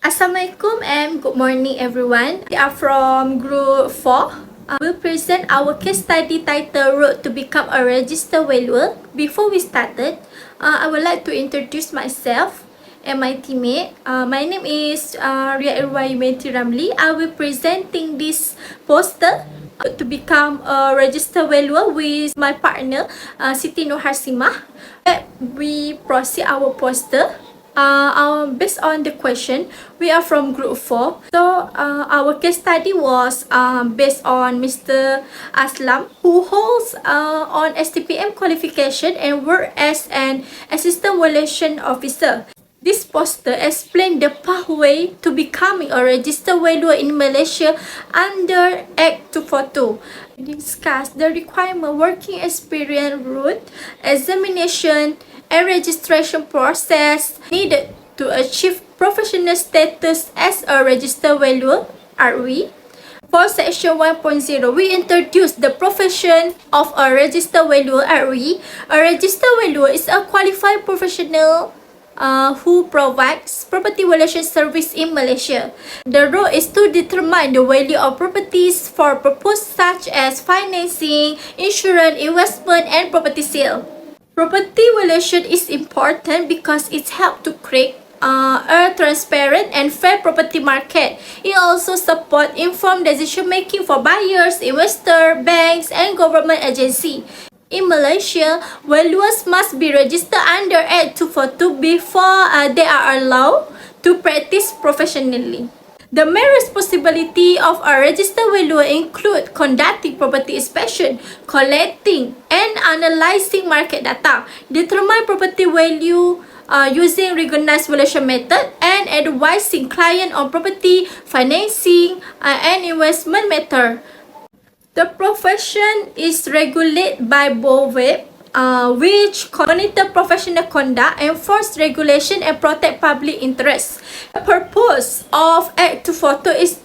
Assalamualaikum and good morning everyone. We are from Group 4. We'll present our case study titled Road to Become a Registered Valuer. Before we started, I would like to introduce myself and my teammate. My name is Irwayu binti RAMLI. I will presenting this poster to become a registered valuer with my partner SITI HASIMAH. We proceed our poster. Based on the question, we are from Group 4. So our case study was based on Mr. Aslam, who holds on STPM qualification and work as an Assistant Valuation Officer. This poster explains the pathway to becoming a registered valuer in Malaysia under Act 242. Discuss the requirement, working experience, route, examination, and registration process needed to achieve professional status as a registered valuer (RE). For section 1.0, we introduced the profession of a registered valuer (RE). A registered valuer is a qualified professional who provides property valuation service in Malaysia. The role is to determine the value of properties for purposes such as financing, insurance, investment, and property sale. Property valuation is important because it helps to create a transparent and fair property market. It also supports informed decision making for buyers, investors, banks, and government agencies. In Malaysia, valuers must be registered under Act 242 before they are allowed to practice professionally. The main responsibility of a registered valuer include conducting property inspection, collecting and analyzing market data, determine property value using recognized valuation method, and advising client on property financing and investment matter. The profession is regulated by BOVEP, which monitor professional conduct, enforce regulation, and protect public interest. The purpose of Act 242 is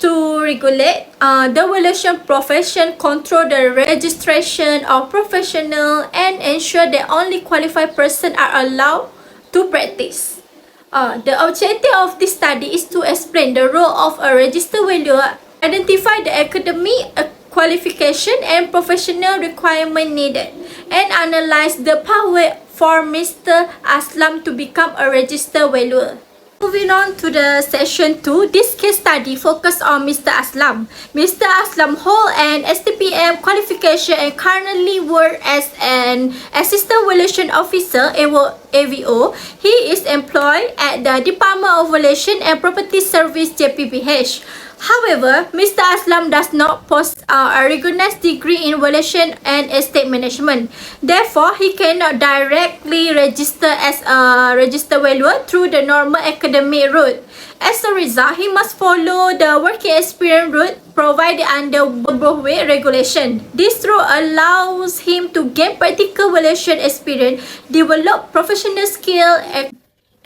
to regulate the valuation profession, control the registration of professional, and ensure that only qualified persons are allowed to practice. The objective of this study is to explain the role of a registered valuer, identify the academic qualification and professional requirement needed, and analyze the pathway for Mr. Aslam to become a registered valuer. Moving on to the section 2, this case study focused on Mr. Aslam. Mr. Aslam holds an STPM qualification and currently works as an Assistant Valuation Officer (AVO). He is employed at the Department of Valuation and Property Service (JPPH). However, Mr. Aslam does not possess a recognized degree in valuation and estate management. Therefore, he cannot directly register as a registered valuer through the normal academic route. As a result, he must follow the working experience route provided under BOVEP regulation. This route allows him to gain practical valuation experience, develop professional skill,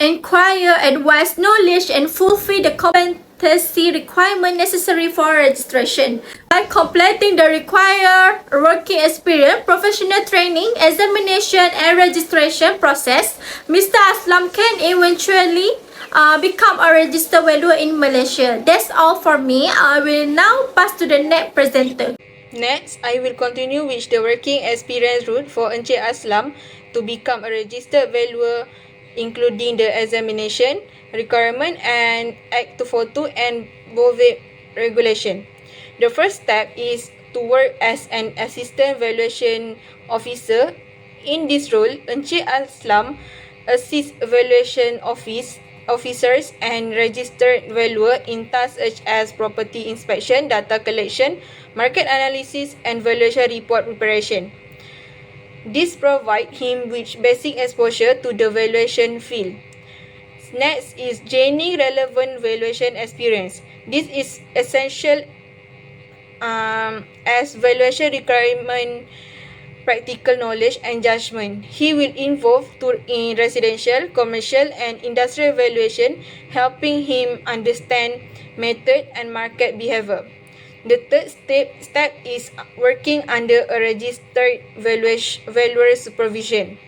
acquire advanced knowledge, and fulfill the competency requirement necessary for registration. By completing the required working experience, professional training, examination, and registration process, Mr. Aslam can eventually become a registered valuer in Malaysia. That's all for me. I will now pass to the next presenter. Next, I will continue with the working experience route for Encik Aslam to become a registered valuer, including the examination, requirement, and Act 242 and BOVEP regulation. The first step is to work as an Assistant Valuation Officer. In this role, Encik Aslam assists valuation officers and registered valuer in tasks such as property inspection, data collection, market analysis, and valuation report preparation. This provides him with basic exposure to the valuation field. Next is gaining relevant valuation experience. This is essential as valuation requirement practical knowledge and judgment. He will involve in residential, commercial, and industrial valuation, helping him understand method and market behavior. The third step is working under a registered valuer supervision.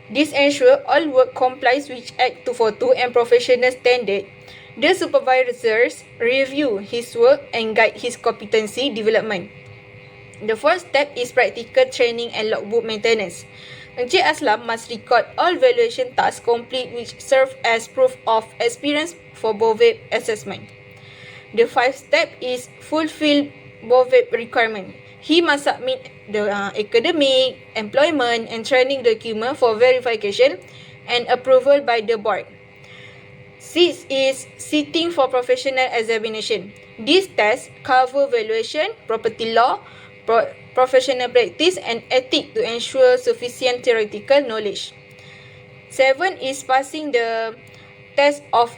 This ensures all work complies with Act 242 and professional standard. The supervisors review his work and guide his competency development. The first step is practical training and logbook maintenance. Encik Aslam must record all valuation tasks complete which serve as proof of experience for BOVEP assessment. The fifth step is fulfill BOVEP requirement. He must submit the academic, employment and training document for verification and approval by the board. Sixth is sitting for professional examination. These tests cover valuation, property law, professional practice and ethics to ensure sufficient theoretical knowledge. 7 is passing the test of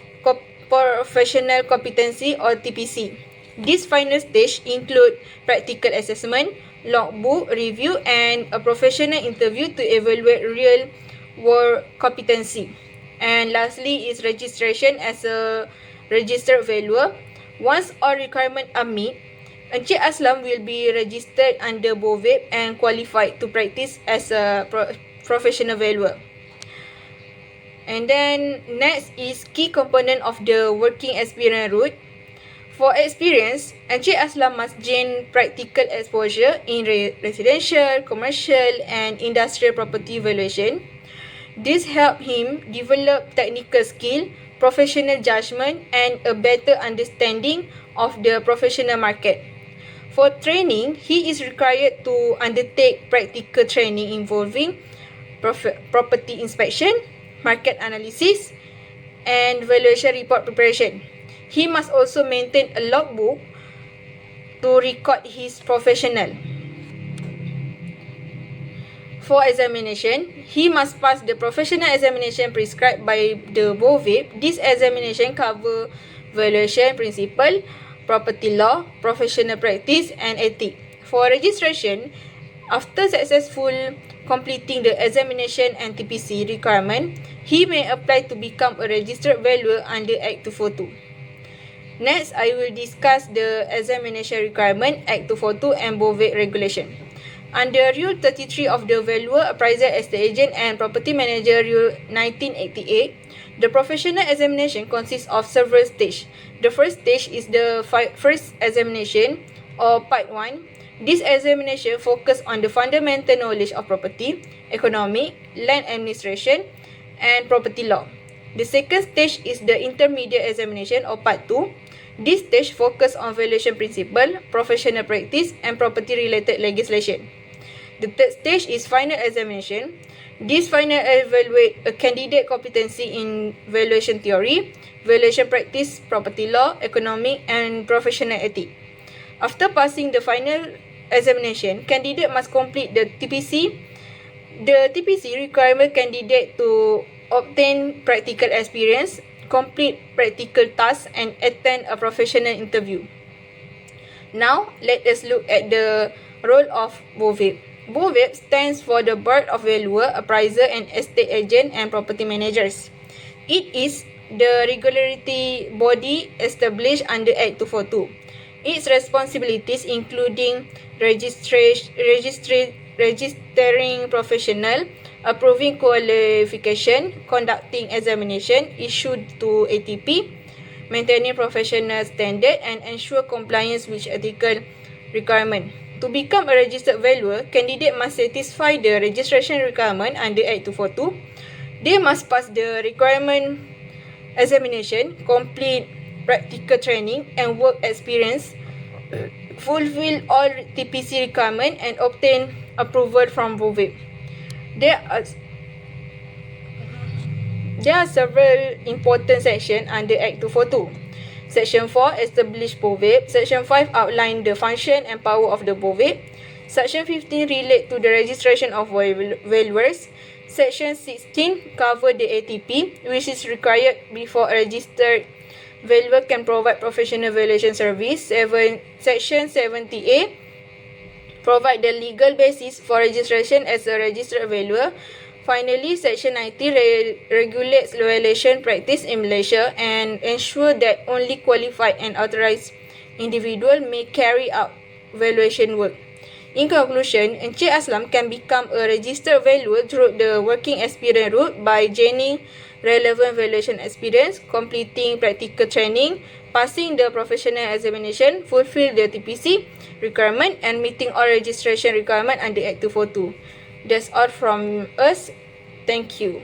professional competency or TPC. This final stage include practical assessment, logbook review and a professional interview to evaluate real world competency. And lastly is registration as a registered valuer. Once all requirements are met, Encik Aslam will be registered under BOVEP and qualified to practice as a professional valuer. And then next is key component of the working experience route. For experience, Encik Aslam must gain practical exposure in residential, commercial and industrial property valuation. This help him develop technical skill, professional judgment and a better understanding of the professional market. For training, he is required to undertake practical training involving property inspection, market analysis, and valuation report preparation. He must also maintain a logbook to record his professional. For examination, he must pass the professional examination prescribed by the BOVEP. This examination cover valuation principle, property law, professional practice and ethics. For registration, after successful completing the examination and TPC requirement, he may apply to become a registered valuer under Act 242. Next, I will discuss the examination requirement, Act 242 and BOVEP regulation. Under Rule 33 of the Valuer, Appraiser, Estate Agent and Property Manager Rule 1988, the professional examination consists of several stages. The first stage is the first examination or Part 1. This examination focuses on the fundamental knowledge of property, economic, land administration and property law. The second stage is the intermediate examination or Part 2. This stage focuses on valuation principle, professional practice and property related legislation. The third stage is final examination. This final evaluate a candidate competency in valuation theory, valuation practice, property law, economic and professional ethics. After passing the final examination, candidate must complete the TPC. The TPC requires candidate to obtain practical experience, complete practical tasks and attend a professional interview. Now, let us look at the role of BOVEP. BOVEP stands for the Board of Valuer, Appraiser and Estate Agent and Property Managers. It is the regulatory body established under Act 242. Its responsibilities including registering professional, approving qualification, conducting examination, issued to ATP, maintaining professional standard and ensure compliance with ethical requirement. To become a registered valuer, candidate must satisfy the registration requirement under Act 242. They must pass the requirement examination, complete practical training and work experience, fulfill all TPC requirement and obtain approval from BOVEP. There are several important sections under Act 242. Section 4 establish BOVEP. Section 5 outline the function and power of the BOVEP. Section 15 relate to the registration of valuers. Section 16 cover the ATP, which is required before a registered valuer can provide professional valuation service. Section 70A provide the legal basis for registration as a registered valuer. Finally, Section 90 regulates valuation practice in Malaysia and ensure that only qualified and authorized individual may carry out valuation work. In conclusion, Encik Aslam can become a registered valuer through the working experience route by gaining relevant valuation experience, completing practical training, passing the professional examination, fulfill the TPC requirement and meeting all registration requirement under Act 242. That's all from us. Thank you.